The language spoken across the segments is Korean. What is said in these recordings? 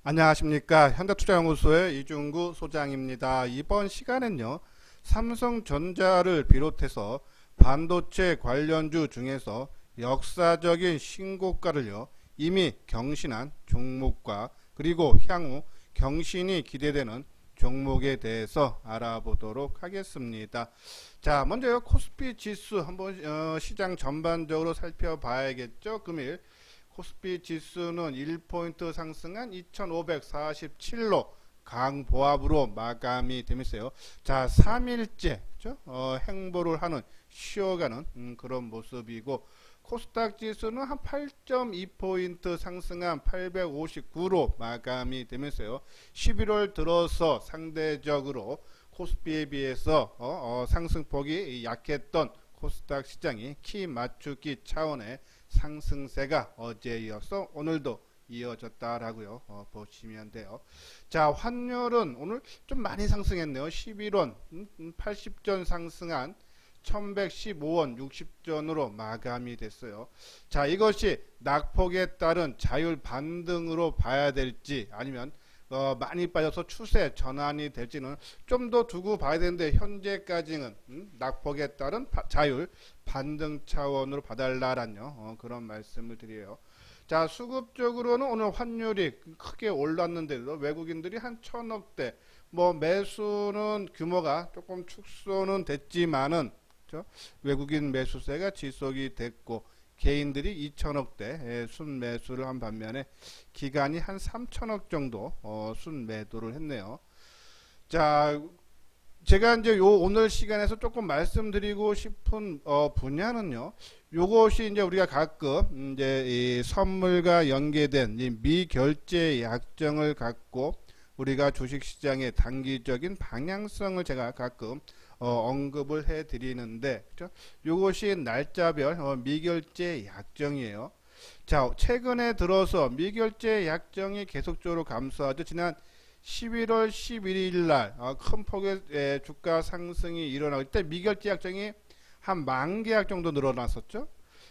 안녕하십니까. 현대투자연구소의 이중구 소장입니다. 이번 시간은요, 삼성전자를 비롯해서 반도체 관련주 중에서 역사적인 신고가를요, 이미 경신한 종목과 그리고 향후 경신이 기대되는 종목에 대해서 알아보도록 하겠습니다. 자, 먼저요, 코스피 지수 한번 시장 전반적으로 살펴봐야겠죠. 금일 코스피 지수는 1포인트 상승한 2547로 강보합으로 마감이 되면서요. 자, 3일째 행보를 하는 쉬어가는 그런 모습이고, 코스닥 지수는 한 8.2포인트 상승한 859로 마감이 되면서요. 11월 들어서 상대적으로 코스피에 비해서 상승폭이 약했던 코스닥 시장이 키 맞추기 차원의 상승세가 어제에 이어서 오늘도 이어졌다라고요. 보시면 돼요. 자, 환율은 오늘 좀 많이 상승했네요. 11원 80전 상승한 1115원 60전으로 마감이 됐어요. 자, 이것이 낙폭에 따른 자율 반등으로 봐야 될지 아니면 많이 빠져서 추세 전환이 될지는 좀 더 두고 봐야 되는데, 현재까지는 낙폭에 따른 자율 반등 차원으로 봐달라라는 그런 말씀을 드려요. 자, 수급적으로는 오늘 환율이 크게 올랐는데도 외국인들이 한 1000억대, 뭐 매수는 규모가 조금 축소는 됐지만은 외국인 매수세가 지속이 됐고, 개인들이 2000억대 순매수를 한 반면에 기관이 한 3000억 정도 순매도를 했네요. 자, 제가 이제 요 오늘 시간에서 조금 말씀드리고 싶은 분야는요, 요것이 이제 우리가 가끔 이제 이 선물과 연계된 이 미결제 약정을 갖고 우리가 주식시장의 단기적인 방향성을 제가 가끔 언급을 해 드리는데, 그렇죠? 요것이 날짜별 미결제 약정이에요. 자, 최근에 들어서 미결제 약정이 계속적으로 감소하죠. 지난 11월 11일 날 큰 폭의 주가 상승이 일어나고, 이때 미결제 약정이 한 10,000계약 정도 늘어났었죠.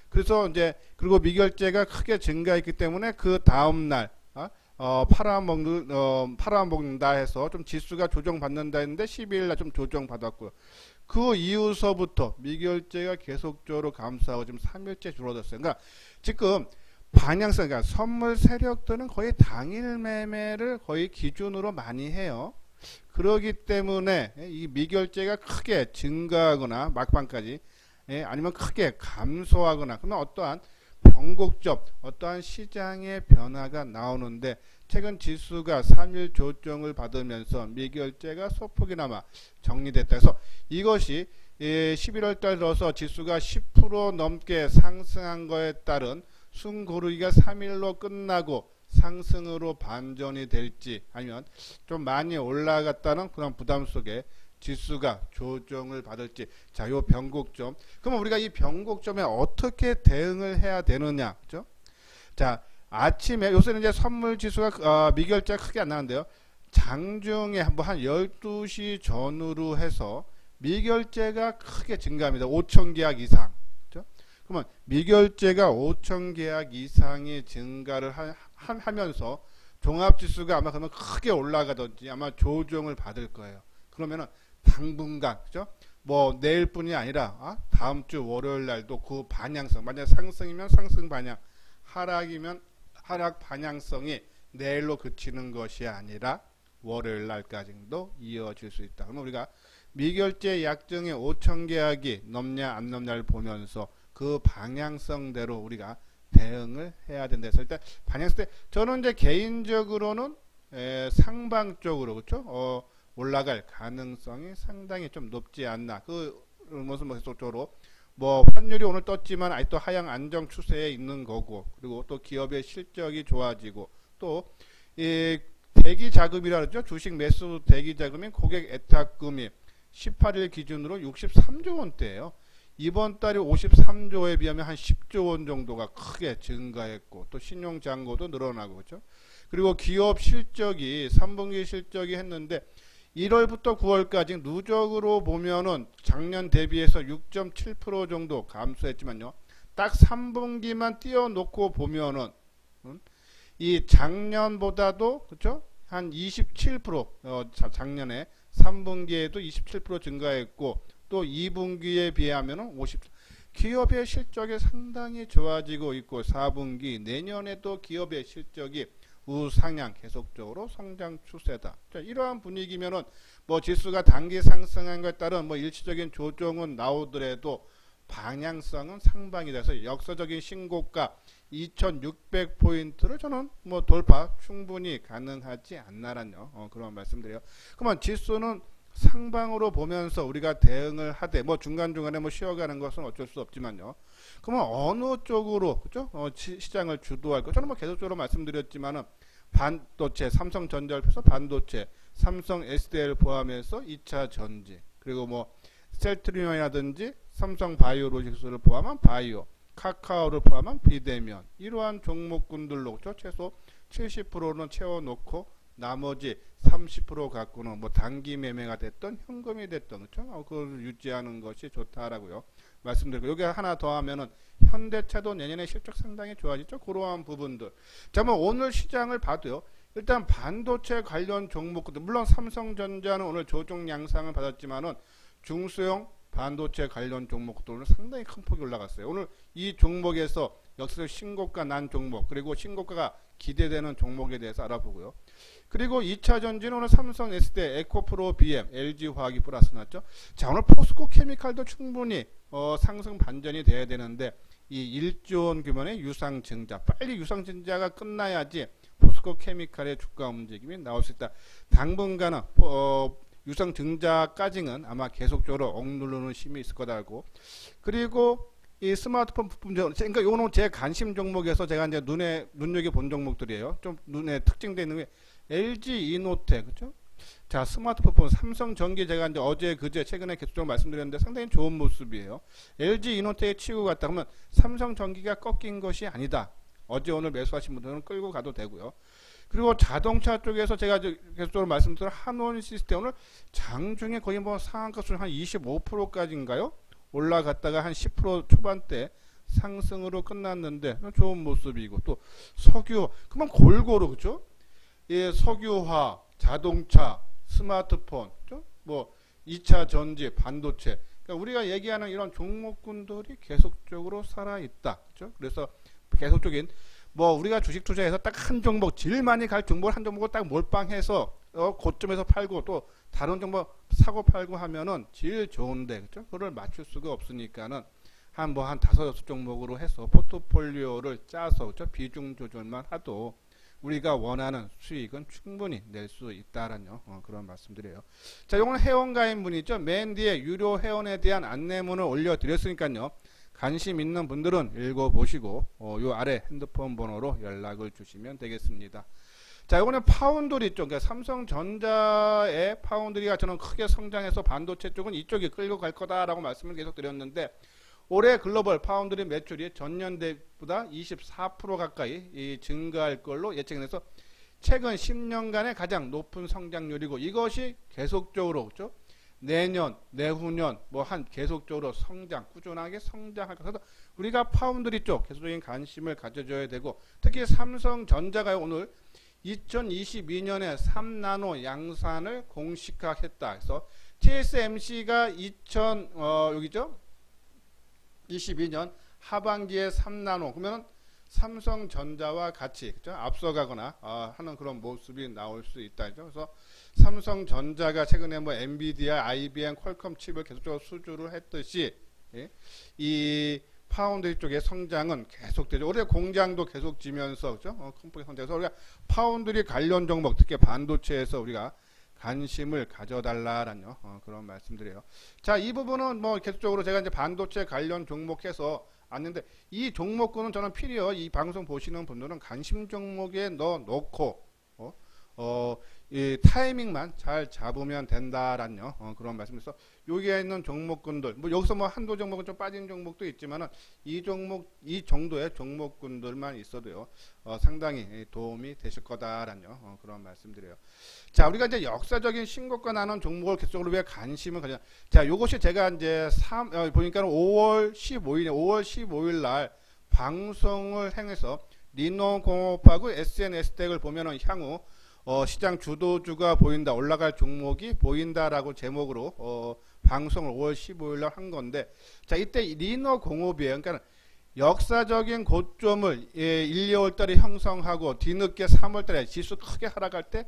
그래서 이제 그리고 미결제가 크게 증가했기 때문에 그 다음 날 팔아먹는다 해서 좀 지수가 조정받는다 했는데 12일 날 좀 조정받았고요. 그 이후서부터 미결제가 계속적으로 감소하고 지금 3일째 줄어들었어요. 그러니까 지금 방향성, 그러니까 선물 세력들은 거의 당일 매매를 거의 기준으로 많이 해요. 그러기 때문에 이 미결제가 크게 증가하거나 막판까지 아니면 크게 감소하거나 그러면 어떠한 변곡점, 어떠한 시장의 변화가 나오는데, 최근 지수가 3일 조정을 받으면서 미결제가 소폭이나마 정리됐다 해서 이것이 11월 달 들어서 지수가 10% 넘게 상승한 거에 따른 숨고르기가 3일로 끝나고 상승으로 반전이 될지, 아니면 좀 많이 올라갔다는 그런 부담 속에 지수가 조정을 받을지. 자, 요 변곡점. 그럼 우리가 이 변곡점에 어떻게 대응을 해야 되느냐, 그죠? 자, 아침에 요새는 이제 선물 지수가 미결제가 크게 안 나는데요. 장중에 한번 한 12시 전후로 해서 미결제가 크게 증가합니다. 5,000계약 이상. 그죠? 그러면 미결제가 5,000계약 이상이 증가를 하면서 종합지수가 아마 그러면 크게 올라가든지 아마 조정을 받을 거예요. 그러면은 당분간, 그죠? 뭐 내일뿐이 아니라 다음 주 월요일 날도 그 반향성, 만약 상승이면 상승 반향, 하락이면 하락 반향성이 내일로 그치는 것이 아니라 월요일 날까지도 이어질 수 있다. 그러면 우리가 미결제 약정의 5,000계약이 넘냐 안 넘냐를 보면서 그 방향성대로 우리가 대응을 해야 된다 해서, 일단 방향성 때 저는 이제 개인적으로는 상방 쪽으로, 그렇죠? 올라갈 가능성이 상당히 좀 높지 않나. 그 무슨 계속적으로 뭐 환율이 오늘 떴지만 아직도 하향 안정 추세에 있는 거고, 그리고 또 기업의 실적이 좋아지고, 또 이 대기 자금이라 그러죠. 주식 매수 대기 자금인 고객 애탁금이 18일 기준으로 63조 원대예요. 이번 달에 53조에 비하면 한 10조 원 정도가 크게 증가했고, 또 신용 잔고도 늘어나고, 그렇죠? 그리고 기업 실적이 3분기 실적이 했는데 1월부터 9월까지 누적으로 보면은 작년 대비해서 6.7% 정도 감소했지만요. 딱 3분기만 띄워놓고 보면은 이 작년보다도 그렇죠? 한 27%, 작년에 3분기에도 27% 증가했고 또 2분기에 비하면은 50. 기업의 실적이 상당히 좋아지고 있고 4분기 내년에도 기업의 실적이 우상향 계속적으로 성장 추세다. 자, 이러한 분위기면은 뭐 지수가 단기 상승한 것에 따른 뭐 일시적인 조정은 나오더라도 방향성은 상방이 돼서 역사적인 신고가 2600포인트를 저는 뭐 돌파 충분히 가능하지 않나라는 그런 말씀드려요. 그러면 지수는 상방으로 보면서 우리가 대응을 하되 뭐 중간중간에 뭐 쉬어가는 것은 어쩔 수 없지만요. 그러면 어느 쪽으로 그죠? 시장을 주도할까? 저는 뭐 계속적으로 말씀드렸지만은 반도체, 삼성전자를 포함해서 반도체, 삼성 SDL 포함해서 2차 전지, 그리고 뭐 셀트리온이라든지 삼성 바이오로직스를 포함한 바이오, 카카오를 포함한 비대면, 이러한 종목군들로 최소 70%는 채워놓고 나머지 30% 갖고는 뭐 단기 매매가 됐던 현금이 됐던 그렇죠? 그걸 유지하는 것이 좋다라고요. 말씀드리고 여기 하나 더 하면은 현대차도 내년에 실적 상당히 좋아지죠. 그러한 부분들. 자, 뭐 오늘 시장을 봐도요. 일단 반도체 관련 종목들 물론 삼성전자는 오늘 조정 양상을 받았지만은 중소형 반도체 관련 종목들은 상당히 큰 폭이 올라갔어요. 오늘 이 종목에서 역사적 신고가 난 종목 그리고 신고가가 기대되는 종목에 대해서 알아보고요. 그리고 2차 전지는 오늘 삼성 SDI, 에코프로 BM, LG화학이 플러스 났죠. 자, 오늘 포스코 케미칼도 충분히 상승 반전이 돼야 되는데 이 1조 원 규모의 유상증자, 빨리 유상증자가 끝나야지 포스코 케미칼의 주가 움직임이 나올 수 있다. 당분간은 유상증자까지는 아마 계속적으로 억누르는 힘이 있을 거다고. 그리고 이 스마트폰 부품, 그러니까 요거는 제 관심 종목에서 제가 이제 눈여겨 본 종목들이에요. 좀 눈에 특징되어 있는 게 LG 이노텍, 그죠? 자, 스마트폰, 삼성전기 제가 이제 어제 그제 최근에 계속적으로 말씀드렸는데 상당히 좋은 모습이에요. LG 이노텍에 치고 갔다 그러면 삼성전기가 꺾인 것이 아니다. 어제 오늘 매수하신 분들은 끌고 가도 되고요. 그리고 자동차 쪽에서 제가 계속적으로 말씀드린 한원 시스템 오늘 장중에 거의 뭐 상한가 수준 한 25%까지인가요? 올라갔다가 한 10% 초반대 상승으로 끝났는데 좋은 모습이고 또 석유 그만 골고루 그죠? 예, 석유화, 자동차, 스마트폰, 그죠? 뭐 2차 전지, 반도체. 그러니까 우리가 얘기하는 이런 종목군들이 계속적으로 살아 있다. 그죠? 그래서 계속적인 뭐 우리가 주식 투자해서 딱 한 종목 제일 많이 갈 종목을 한 종목을 딱 몰빵해서 고점에서 팔고 또 다른 종목 사고 팔고 하면은 제일 좋은데 그죠? 그걸 맞출 수가 없으니까는 한 5-6 종목으로 해서 포트폴리오를 짜서 그죠? 비중 조절만 하도 우리가 원하는 수익은 충분히 낼 수 있다라는 그런 말씀드려요. 자, 요거는 회원가입문이죠. 맨 뒤에 유료 회원에 대한 안내문을 올려드렸으니까요. 관심 있는 분들은 읽어보시고 요 아래 핸드폰 번호로 연락을 주시면 되겠습니다. 자, 이거는 파운드리 쪽, 그러니까 삼성전자의 파운드리가 저는 크게 성장해서 반도체 쪽은 이쪽이 끌고 갈 거다라고 말씀을 계속 드렸는데 올해 글로벌 파운드리 매출이 전년 대보다 24% 가까이 증가할 걸로 예측해서 최근 10년간의 가장 높은 성장률이고 이것이 계속적으로 그렇죠? 내년, 내후년 뭐 한 계속적으로 성장, 꾸준하게 성장할 것에서 우리가 파운드리 쪽 계속적인 관심을 가져줘야 되고 특히 삼성전자가 오늘 2022년에 3나노 양산을 공식화했다. 그래서 TSMC가 여기죠? 22년 하반기에 3나노 그러면 삼성전자와 같이 그죠? 앞서가거나 하는 그런 모습이 나올 수 있다. 그죠? 그래서 삼성전자가 최근에 뭐 엔비디아, IBM, 퀄컴 칩을 계속적으로 수주를 했듯이 예? 이 파운드리 쪽의 성장은 계속되죠. 올해 공장도 계속 지면서 그죠? 큰 폭의 성장해서 우리가 파운드리 관련 종목 특히 반도체에서 우리가 관심을 가져달라라는 그런 말씀드려요. 자, 이 부분은 뭐 계속적으로 제가 이제 반도체 관련 종목해서 왔는데 이 종목군은 저는 필요 이 방송 보시는 분들은 관심 종목에 넣어 놓고 이 타이밍만 잘 잡으면 된다라는 그런 말씀에서 여기에 있는 종목군들 뭐 여기서 뭐 한두 종목은 좀 빠진 종목도 있지만은 이 정도의 종목군들만 있어도요 상당히 도움이 되실 거다라는 그런 말씀드려요. 자, 우리가 이제 역사적인 신고가 나는 종목을 계속적으로 왜 관심을 가져? 자, 요것이 제가 이제 보니까 5월 15일 날 방송을 행해서 리노공업하고 SNS텍을 보면은 향후 시장 주도주가 보인다, 올라갈 종목이 보인다라고 제목으로 방송을 5월 15일 날 한 건데, 자, 이때 리노공업이에요. 그러니까 역사적인 고점을 1, 2월 달에 형성하고 뒤늦게 3월 달에 지수 크게 하락할 때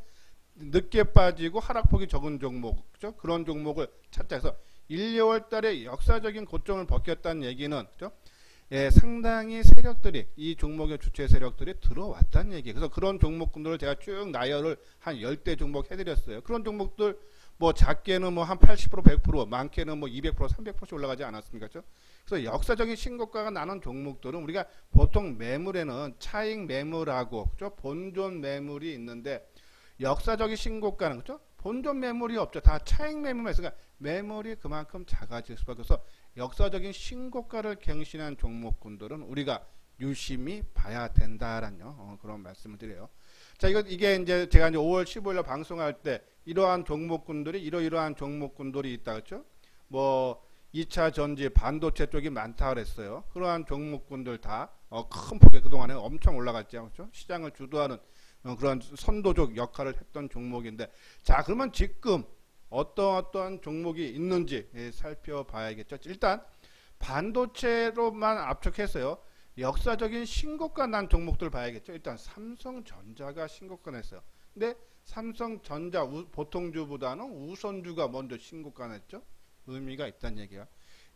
늦게 빠지고 하락폭이 적은 종목, 그죠? 그런 종목을 찾자 해서 1, 2월 달에 역사적인 고점을 벗겼다는 얘기는, 그죠? 상당히 세력들이, 이 종목의 주체 세력들이 들어왔다는 얘기. 그래서 그런 종목군들을 제가 쭉 나열을 한 10대 종목 해드렸어요. 그런 종목들 뭐 작게는 뭐 한 80%, 100%, 많게는 뭐 200%, 300%씩 올라가지 않았습니까? 그죠? 그래서 역사적인 신고가가 나는 종목들은 우리가 보통 매물에는 차익 매물하고, 그죠? 본존 매물이 있는데, 역사적인 신고가는, 그죠? 본존 매물이 없죠. 다 차익 매물만 있으니까 매물이 그만큼 작아질 수밖에 없어서 역사적인 신고가를 갱신한 종목군들은 우리가 유심히 봐야 된다라는 그런 말씀을 드려요. 자, 이게 이제 제가 이제 5월 15일 방송할 때 이러한 종목군들이 이러이러한 종목군들이 있다, 그렇죠? 뭐 2차 전지 반도체 쪽이 많다 그랬어요. 그러한 종목군들 다 큰 폭에 그동안에 엄청 올라갔죠, 그렇죠? 시장을 주도하는 그런 선도적 역할을 했던 종목인데, 자, 그러면 지금 어떠한 종목이 있는지 살펴봐야겠죠. 일단 반도체로만 압축해서요, 역사적인 신고가 난 종목들 봐야겠죠. 일단 삼성전자가 신고가 냈어요. 근데 삼성전자 보통주보다는 우선주가 먼저 신고가 냈죠. 의미가 있다는 얘기야.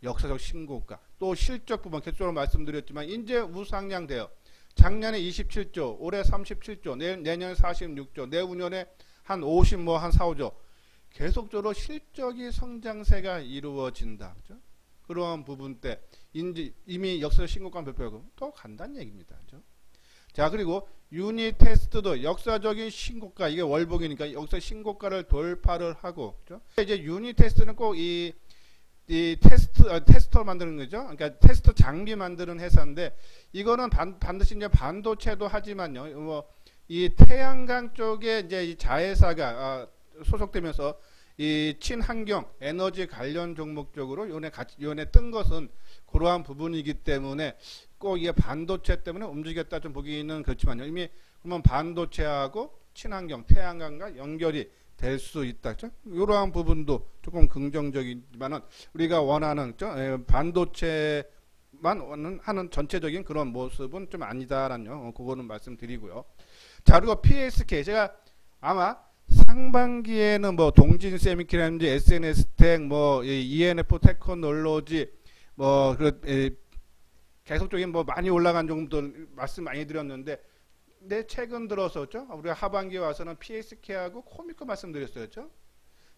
역사적 신고가. 또 실적 부분 계속적으로 말씀드렸지만 이제 우상향 돼요. 작년에 27조, 올해 37조, 내년에 46조, 내후년에 한 50, 한 4, 5조. 계속적으로 실적이 성장세가 이루어진다. 그죠? 그러한 부분 때 이미 역사적 신고가 발표하고 또 간다는 얘기입니다. 그죠? 자, 그리고 유니 테스트도 역사적인 신고가, 이게 월봉이니까 역사 신고가를 돌파를 하고, 그죠? 이제 유니 테스트는 꼭 이 테스터 만드는 거죠. 그러니까 테스트 장비 만드는 회사인데, 이거는 반드시 이제 반도체도 하지만요, 뭐 이 태양광 쪽에 이제 이 자회사가 소속되면서 이 친환경 에너지 관련 종목 쪽으로 요번에 뜬 것은 그러한 부분이기 때문에 꼭 이게 반도체 때문에 움직였다 좀 보기는 그렇지만요, 이미 그러면 반도체하고 친환경 태양광과 연결이 될 수 있다. 이러한 부분도 조금 긍정적이지만은 우리가 원하는 반도체만 하는 전체적인 그런 모습은 좀 아니다라는 그거는 말씀드리고요. 자, 그리고 PSK 제가 아마 상반기에는 뭐 동진 세미키라든지 SNS텍, 뭐 ENF 테크놀로지, 뭐 계속적인 뭐 많이 올라간 종목들 말씀 많이 드렸는데, 근데 최근 들어서죠, 우리가 하반기에 와서는 PSK하고 코미코 말씀드렸어요.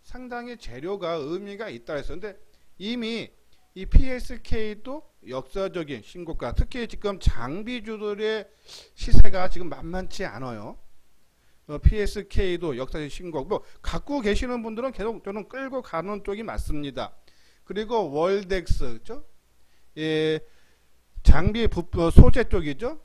상당히 재료가 의미가 있다 했어요. 근데 이미 이 PSK도 역사적인 신고가, 특히 지금 장비주들의 시세가 지금 만만치 않아요. PSK도 역사적 신고고, 뭐 갖고 계시는 분들은 계속 저는 끌고 가는 쪽이 맞습니다. 그리고 월덱스, 그렇죠? 예, 장비 소재 쪽이죠.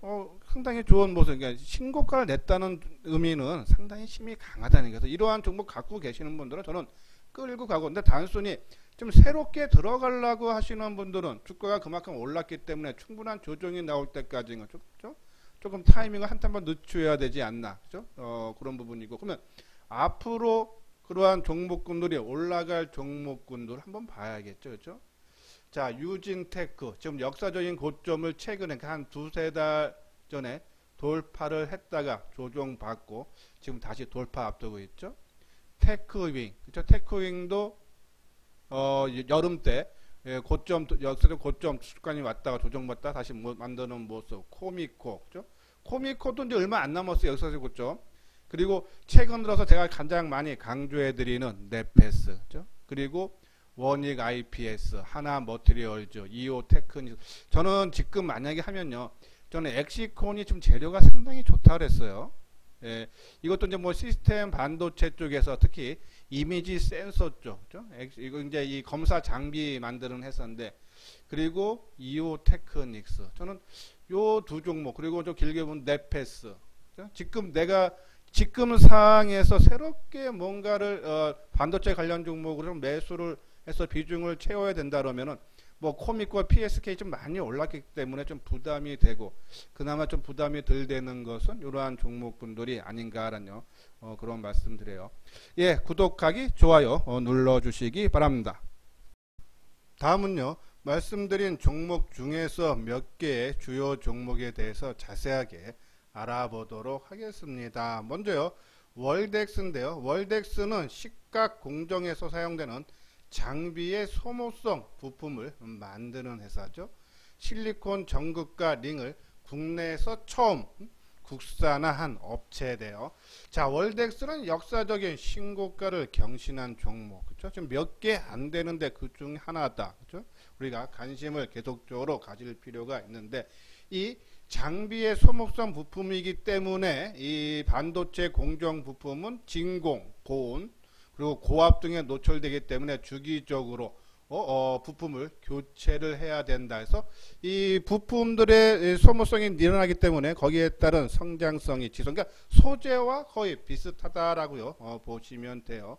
상당히 좋은 모습. 그러니까 신고가를 냈다는 의미는 상당히 힘이 강하다는 거죠. 이러한 종목 갖고 계시는 분들은 저는 끌고 가고, 근데 단순히 좀 새롭게 들어가려고 하시는 분들은 주가가 그만큼 올랐기 때문에 충분한 조정이 나올 때까지는 그렇죠? 조금 타이밍을 한 번 늦춰야 되지 않나, 그죠? 그런 부분이고, 그러면 앞으로 그러한 종목군들이 올라갈 종목군들 한번 봐야겠죠, 그렇죠? 자, 유진테크 지금 역사적인 고점을 최근에 한 두세 달 전에 돌파를 했다가 조정받고 지금 다시 돌파 앞두고 있죠. 테크윙, 그렇죠? 테크윙도 여름 때 고점, 역사적 고점 수준까지 왔다가 조정받다 다시 만드는 모습. 코미코, 그죠? 코미코도 이제 얼마 안 남았어요, 역사적 고점. 그리고 최근 들어서 제가 가장 많이 강조해드리는 네페스, 그죠? 그리고 원익 IPS, 하나 머티리얼즈, 이오 테크닉. 저는 지금 만약에 하면요, 저는 엑시콘이 좀 재료가 상당히 좋다 그랬어요. 예, 이것도 이제 뭐 시스템 반도체 쪽에서 특히 이미지 센서 쪽, 그죠? 이거 이제 이 검사 장비 만드는 회사인데, 그리고 이오 테크닉스. 저는 요 두 종목, 그리고 좀 길게 보면 네페스. 그죠? 지금 상황에서 새롭게 뭔가를 반도체 관련 종목으로 매수를 해서 비중을 채워야 된다 그러면은 뭐 코믹과 PSK 좀 많이 올랐기 때문에 좀 부담이 되고, 그나마 좀 부담이 덜 되는 것은 이러한 종목분들이 아닌가라는 그런 말씀드려요. 예, 구독하기, 좋아요 눌러주시기 바랍니다. 다음은요, 말씀드린 종목 중에서 몇 개의 주요 종목에 대해서 자세하게 알아보도록 하겠습니다. 먼저요, 월덱스인데요. 월덱스는 식각 공정에서 사용되는 장비의 소모성 부품을 만드는 회사죠. 실리콘 전극과 링을 국내에서 처음 국산화한 업체래요. 자, 월덱스는 역사적인 신고가를 경신한 종목, 그렇죠? 지금 몇 개 안 되는데 그 중 하나다, 그렇죠? 우리가 관심을 계속적으로 가질 필요가 있는데, 이 장비의 소모성 부품이기 때문에 이 반도체 공정 부품은 진공, 고온, 그리고 고압 등에 노출되기 때문에 주기적으로 부품을 교체를 해야 된다 해서 이 부품들의 소모성이 늘어나기 때문에 거기에 따른 성장성이 지속, 그러니까 소재와 거의 비슷하다라고요 보시면 돼요.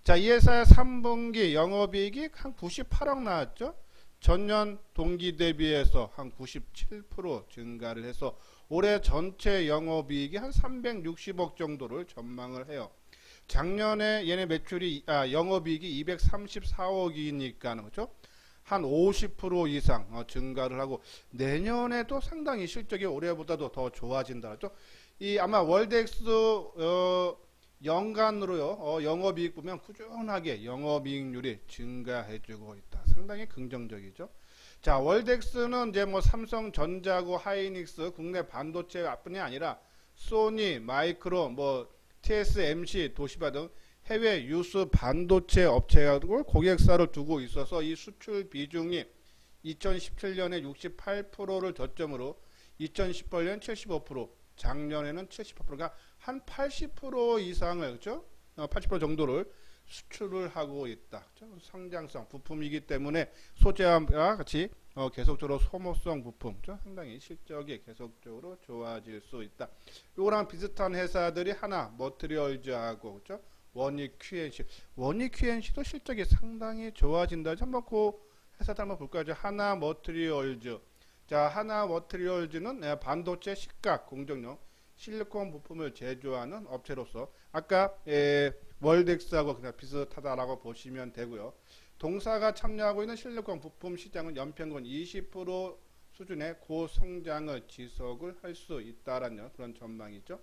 자, 이 회사의 3분기 영업이익이 한 98억 나왔죠. 전년 동기 대비해서 한 97% 증가를 해서 올해 전체 영업이익이 한 360억 정도를 전망을 해요. 작년에 얘네 매출이 영업이익이 234억이니까 그렇죠? 한 50% 이상 증가를 하고 내년에도 상당히 실적이 올해보다도 더 좋아진다 그렇죠? 이 아마 월덱스 연간으로요 영업이익 보면 꾸준하게 영업이익률이 증가해주고 있다. 상당히 긍정적이죠. 자, 월덱스는 이제 뭐 삼성전자고 하이닉스 국내 반도체뿐이 아니라 소니, 마이크로, 뭐 TSMC, 도시바 등 해외 유수 반도체 업체하고 고객사를 두고 있어서 이 수출 비중이 2017년에 68%를 저점으로 2018년 75%, 작년에는 78%가 한 80% 이상을 그렇죠? 80% 정도를 수출을 하고 있다. 그렇죠? 성장성 부품이기 때문에 소재와 같이 계속적으로 소모성 부품 상당히 실적이 계속적으로 좋아질 수 있다. 요거랑 비슷한 회사들이 하나 머티리얼즈하고 그렇죠? 원익 QNC. 원익 QNC도 실적이 상당히 좋아진다. 한번 그 회사들 한번 볼까요? 하나 머티리얼즈. 자, 하나 머티리얼즈는 반도체 식각 공정용 실리콘 부품을 제조하는 업체로서 아까 월덱스하고 그냥 비슷하다라고 보시면 되고요. 동사가 참여하고 있는 실리콘 부품 시장은 연평균 20% 수준의 고성장을 지속을 할 수 있다라는 그런 전망이죠.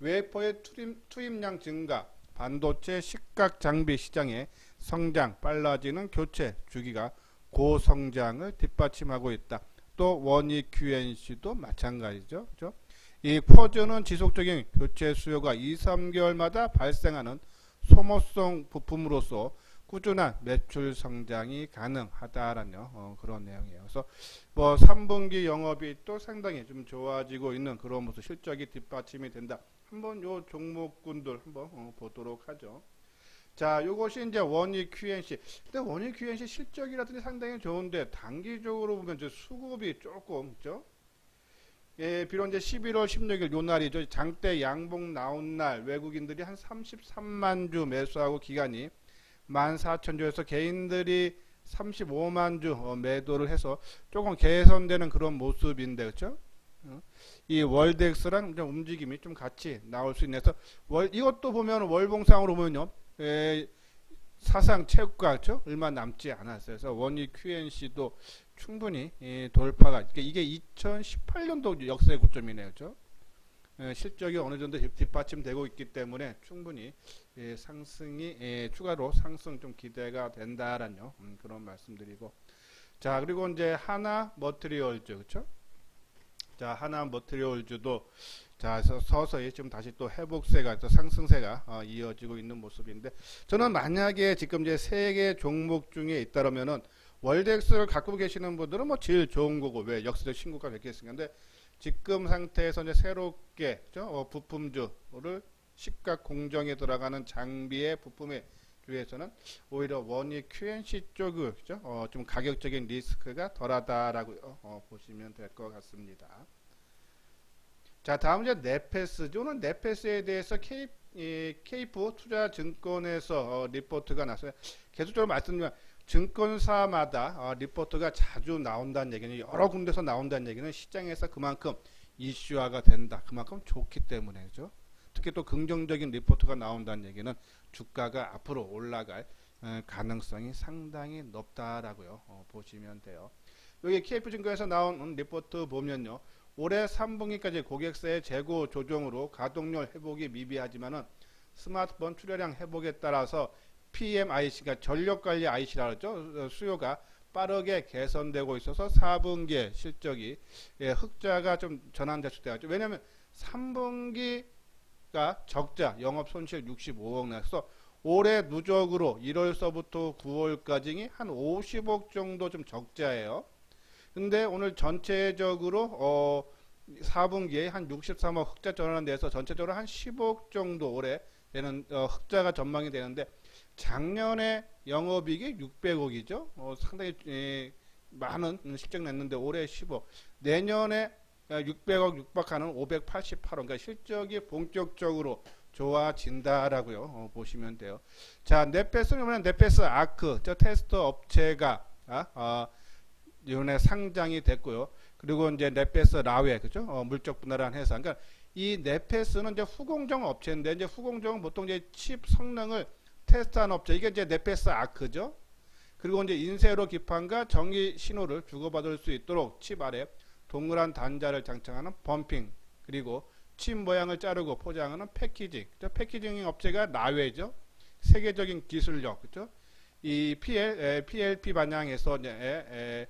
웨이퍼의 투입량 증가, 반도체 식각 장비 시장의 성장, 빨라지는 교체 주기가 고성장을 뒷받침하고 있다. 또 원익 QNC도 마찬가지죠. 그렇죠? 이 쿼즈는 지속적인 교체 수요가 2, 3개월마다 발생하는 소모성 부품으로서 꾸준한 매출 성장이 가능하다라는 그런 내용이에요. 그래서 뭐 3분기 영업이 또 상당히 좀 좋아지고 있는 그런 모습, 실적이 뒷받침이 된다. 한번 요 종목군들 한번 보도록 하죠. 자, 요것이 이제 원익 QNC. 근데 원익 QNC 실적이라든지 상당히 좋은데 단기적으로 보면 이제 수급이 조금 있죠. 예, 비록 이제 11월 16일 요 날이죠. 장대 양봉 나온 날 외국인들이 한 33만 주 매수하고 기간이 14,000주에서 개인들이 35만 주 매도를 해서 조금 개선되는 그런 모습인데 그렇죠? 이 월덱스랑 좀 움직임이 좀 같이 나올 수 있네서 이것도 보면 월봉상으로 보면요. 사상 최고가 그렇죠? 얼마 남지 않았어요. 그래서 원익 QNC도 충분히 돌파가 이게 2018년도 역사의 고점이네요. 그렇죠? 실적이 어느 정도 뒷받침되고 있기 때문에 충분히 상승이 추가로 상승 좀 기대가 된다라는 그런 말씀드리고, 자, 그리고 이제 하나 머티리얼즈 그렇죠? 자, 하나 머티리얼즈도 자, 서서히 지금 다시 또 회복세가 또 상승세가 이어지고 있는 모습인데, 저는 만약에 지금 이제 세 개 종목 중에 있다라면은 월덱스를 갖고 계시는 분들은 뭐 제일 좋은 거고, 왜 역사적 신고가 됐겠습니까? 근데 지금 상태에서 이제 새롭게 부품주를 식각 공정에 들어가는 장비의 부품에 비해서는 오히려 원익 QNC 쪽을 좀 가격적인 리스크가 덜하다라고 보시면 될 것 같습니다. 자, 다음 이제 네페스죠. 오늘 네페스에 대해서 케이프 투자증권에서 리포트가 났어요. 계속적으로 말씀드리면 증권사마다 리포트가 자주 나온다는 얘기는, 여러 군데서 나온다는 얘기는 시장에서 그만큼 이슈화가 된다, 그만큼 좋기 때문이죠. 특히 또 긍정적인 리포트가 나온다는 얘기는 주가가 앞으로 올라갈 가능성이 상당히 높다라고요. 보시면 돼요. 여기 KF증권에서 나온 리포트 보면요, 올해 3분기까지 고객사의 재고 조정으로 가동률 회복이 미비하지만은 스마트폰 출하량 회복에 따라서 PMIC가 전력관리 IC라 그러죠. 수요가 빠르게 개선되고 있어서 4분기에 실적이 흑자가 좀 전환됐을 때가 죠. 왜냐하면 3분기가 적자, 영업 손실 65억 나서 올해 누적으로 1월서부터 9월까지 한 50억 정도 좀 적자예요. 근데 오늘 전체적으로 4분기에 한 63억 흑자 전환돼서 전체적으로 한 10억 정도 올해 되는 흑자가 전망이 되는데, 작년에 영업이익이 600억이죠. 상당히 많은 실적 냈는데 올해 10억. 내년에 600억 육박하는 588억. 그러니까 실적이 본격적으로 좋아진다라고요. 보시면 돼요. 자, 넷패스는 넷패스 아크, 저 테스터 업체가 이번에 상장이 됐고요. 그리고 이제 넷패스 라웨, 그죠? 물적 분할한 회사. 그러니까 이 넷패스는 이제 후공정 업체인데, 이제 후공정은 보통 이제 칩 성능을 테스트한 업체, 이게 이제 넷패스 아크죠. 그리고 이제 인쇄로 기판과 전기 신호를 주고받을 수 있도록 칩 아래 동그란 단자를 장착하는 범핑, 그리고 칩 모양을 자르고 포장하는 패키징. 패키징 업체가 라웨죠. 세계적인 기술력, 그죠? 이 PLP 반향에서 이제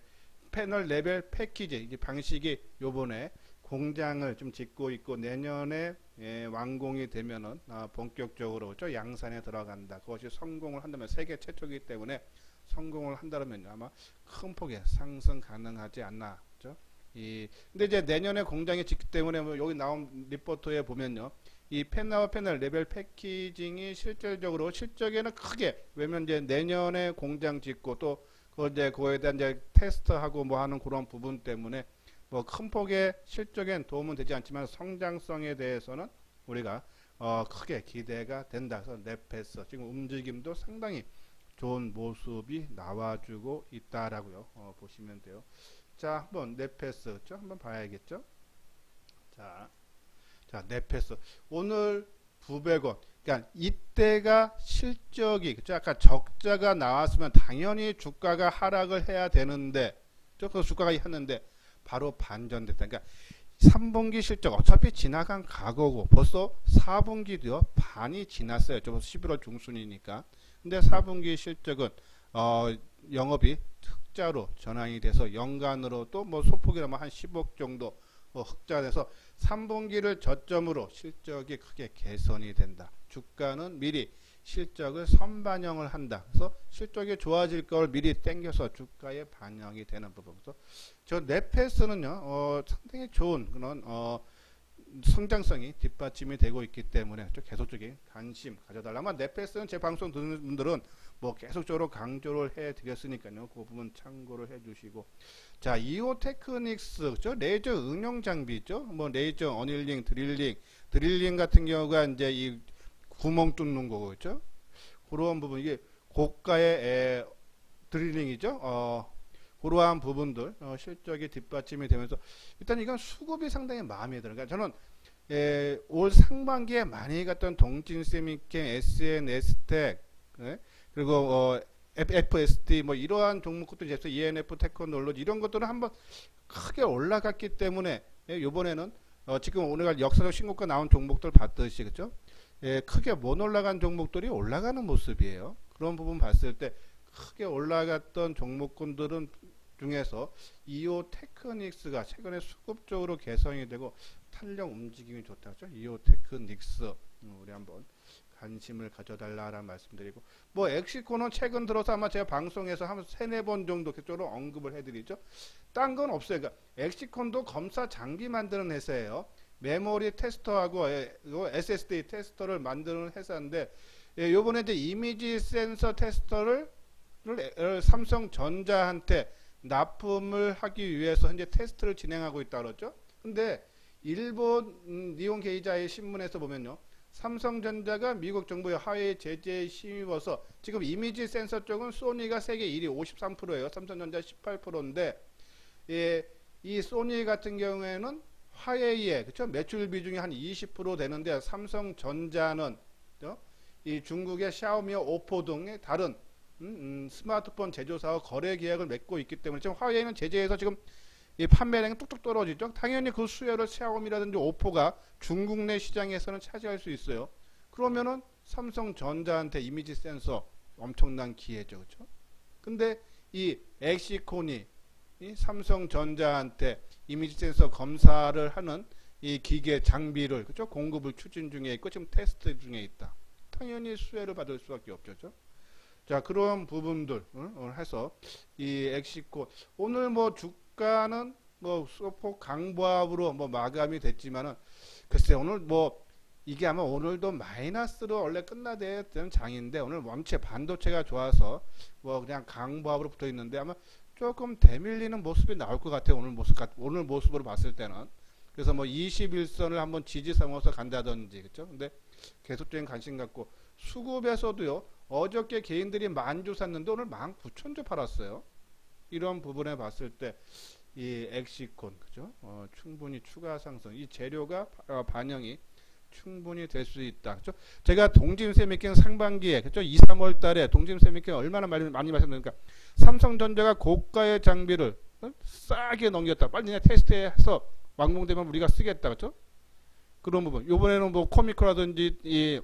패널 레벨 패키징 방식이 요번에 공장을 좀 짓고 있고, 내년에 완공이 되면은 본격적으로 그렇죠? 양산에 들어간다. 그것이 성공을 한다면 세계 최초이기 때문에 성공을 한다면 아마 큰 폭의 상승 가능하지 않나. 그렇죠? 근데 이제 내년에 공장이 짓기 때문에 뭐 여기 나온 리포트에 보면요, 이 패널 레벨 패키징이 실질적으로 실적에는 크게, 왜냐면 이제 내년에 공장 짓고 또 그거에 대한 이제 테스트하고 뭐 하는 그런 부분 때문에 뭐 큰 폭의 실적엔 도움은 되지 않지만 성장성에 대해서는 우리가 크게 기대가 된다. 그래서 넷패스 지금 움직임도 상당히 좋은 모습이 나와주고 있다라고요. 보시면 돼요. 자, 한번 넷패스 그렇죠? 한번 봐야겠죠? 자, 넷패스 오늘 900원. 그러니까 이때가 실적이, 그렇죠? 아까 적자가 나왔으면 당연히 주가가 하락을 해야 되는데, 그 주가가 했는데 바로 반전됐다. 그러니까 3분기 실적 어차피 지나간 과거고 벌써 4분기도요 반이 지났어요. 좀 11월 중순이니까. 근데 4분기 실적은 영업이 흑자로 전환이 돼서 연간으로 또 뭐 소폭이라면 한 10억 정도 흑자돼서 3분기를 저점으로 실적이 크게 개선이 된다. 주가는 미리 실적을 선반영을 한다. 그래서 실적이 좋아질 걸 미리 땡겨서 주가에 반영이 되는 부분. 그래서 저 넷패스는요 상당히 좋은 그런 성장성이 뒷받침이 되고 있기 때문에 좀 계속적인 관심 가져달라. 아마 넷패스는 제 방송 듣는 분들은 뭐 계속적으로 강조를 해드렸으니까요. 그 부분 참고를 해주시고. 자, 이오 테크닉스, 그죠? 레이저 응용 장비죠. 뭐 레이저 어닐링, 드릴링 같은 경우가 이제 이 구멍 뚫는 거고, 그죠? 그런 부분, 이게 고가의 드릴링이죠. 그러한 부분들 실적이 뒷받침이 되면서 일단 이건 수급이 상당히 마음에 들어요. 그러니까 저는 올 상반기에 많이 갔던 동진세미캠, SNS텍, 그리고 FST 뭐 이러한 종목도 이제 ENF, 테크놀로지 이런 것들은 한번 크게 올라갔기 때문에 이번에는 지금 오늘 역사적 신고가 나온 종목들 봤듯이 그죠? 크게 못 올라간 종목들이 올라가는 모습이에요. 그런 부분 봤을 때 크게 올라갔던 종목군들은 중에서 이오 테크닉스가 최근에 수급적으로 개선이 되고 탄력 움직임이 좋다죠. 이오 테크닉스 우리 한번 관심을 가져달라라는 말씀드리고, 뭐 엑시코는 최근 들어서 아마 제가 방송에서 한 3-4번 정도 그쪽으로 언급을 해드리죠. 딴 건 없어요. 그러니까 엑시콘도 검사 장비 만드는 회사예요. 메모리 테스터하고 SSD 테스터를 만드는 회사인데, 요번에 이제 이미지 센서 테스터를 삼성전자한테 납품을 하기 위해서 현재 테스트를 진행하고 있다 그러죠. 근데 일본 니온 게이자의 신문에서 보면요, 삼성전자가 미국 정부의 화웨이 제재에 힘입어서 지금 이미지 센서 쪽은 소니가 세계 1위 53%예요. 삼성전자 18%인데 예, 이 소니 같은 경우에는 화웨이의 그쵸? 매출 비중이 한 20% 되는데 삼성전자는 이 중국의 샤오미와 오포 등의 다른 스마트폰 제조사와 거래 계약을 맺고 있기 때문에 지금 화웨이는 제재에서 지금 이 판매량이 뚝뚝 떨어지죠. 당연히 그 수혜를 샤오미라든지 오포가 중국 내 시장에서는 차지할 수 있어요. 그러면은 삼성전자한테 이미지 센서 엄청난 기회죠. 그렇죠? 근데 이 엑시콘이 이 삼성전자한테 이미지 센서 검사를 하는 이 기계 장비를 그렇죠? 공급을 추진 중에 있고 지금 테스트 중에 있다. 당연히 수혜를 받을 수밖에 없죠. 그렇죠? 자, 그런 부분들 해서 이 엑시콘 오늘 뭐 주가는 뭐 소폭 강보합으로 뭐 마감이 됐지만은 글쎄 오늘 뭐 이게 아마 오늘도 마이너스로 원래 끝나야 되는 장인데 오늘 원체 반도체가 좋아서 뭐 그냥 강보합으로 붙어 있는데 아마 조금 대밀리는 모습이 나올 것 같아요. 오늘 모습으로 봤을 때는. 그래서 뭐 21선을 한번 지지 삼아서 간다든지 그렇죠? 근데 계속적인 관심 갖고 수급에서도요. 어저께 개인들이 10,000주 샀는데 오늘 19,000주 팔았어요. 이런 부분에 봤을 때 이 엑시콘 그죠? 충분히 추가 상승 이 재료가 반영이 충분히 될 수 있다. 그죠? 제가 동심세미킹 상반기에 그죠? 2, 3월 달에 동심세미킹 얼마나 많이 말씀드리니까 삼성전자가 고가의 장비를 싸게 넘겼다. 빨리 그냥 테스트해서 완공되면 우리가 쓰겠다. 그죠? 그런 부분. 이번에는 뭐 코미코라든지 이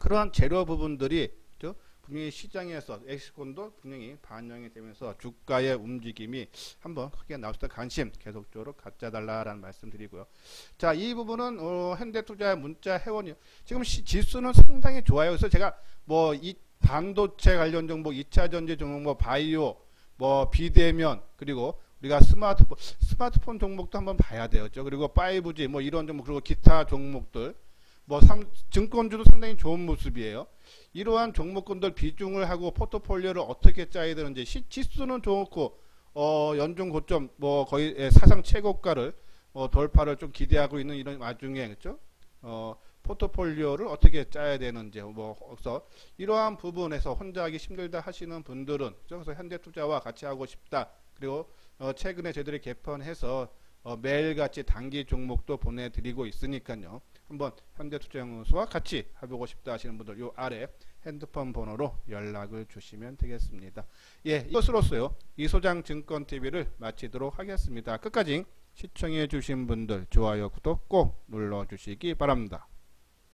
그러한 재료 부분들이 그죠? 분명히 시장에서 엑시콘도 분명히 반영이 되면서 주가의 움직임이 한번 크게 나올 수 있다. 관심 계속적으로 갖자달라라는 말씀 드리고요. 자, 이 부분은 현대투자의 문자 회원이요. 지금 지수는 상당히 좋아요. 그래서 제가 뭐 이 반도체 관련 종목, 2차 전지 종목, 뭐 바이오, 뭐 비대면 그리고 우리가 스마트폰 종목도 한번 봐야 돼요. 그리고 5G 뭐 이런 종목 그리고 기타 종목들 뭐 증권주도 상당히 좋은 모습이에요. 이러한 종목군들 비중을 하고 포트폴리오를 어떻게 짜야 되는지 지수는 좋고 연중 고점 뭐 거의 사상 최고가를 돌파를 좀 기대하고 있는 이런 와중에 그렇죠? 포트폴리오를 어떻게 짜야 되는지 뭐 그래서 이러한 부분에서 혼자 하기 힘들다 하시는 분들은 그래서 현대투자와 같이 하고 싶다. 그리고 최근에 저희들이 개편해서 매일같이 단기 종목도 보내드리고 있으니까요. 한번 현대투자연구소와 같이 해보고 싶다 하시는 분들 요 아래 핸드폰 번호로 연락을 주시면 되겠습니다. 예, 이것으로서요 이소장증권TV를 마치도록 하겠습니다. 끝까지 시청해 주신 분들 좋아요 구독 꼭 눌러주시기 바랍니다.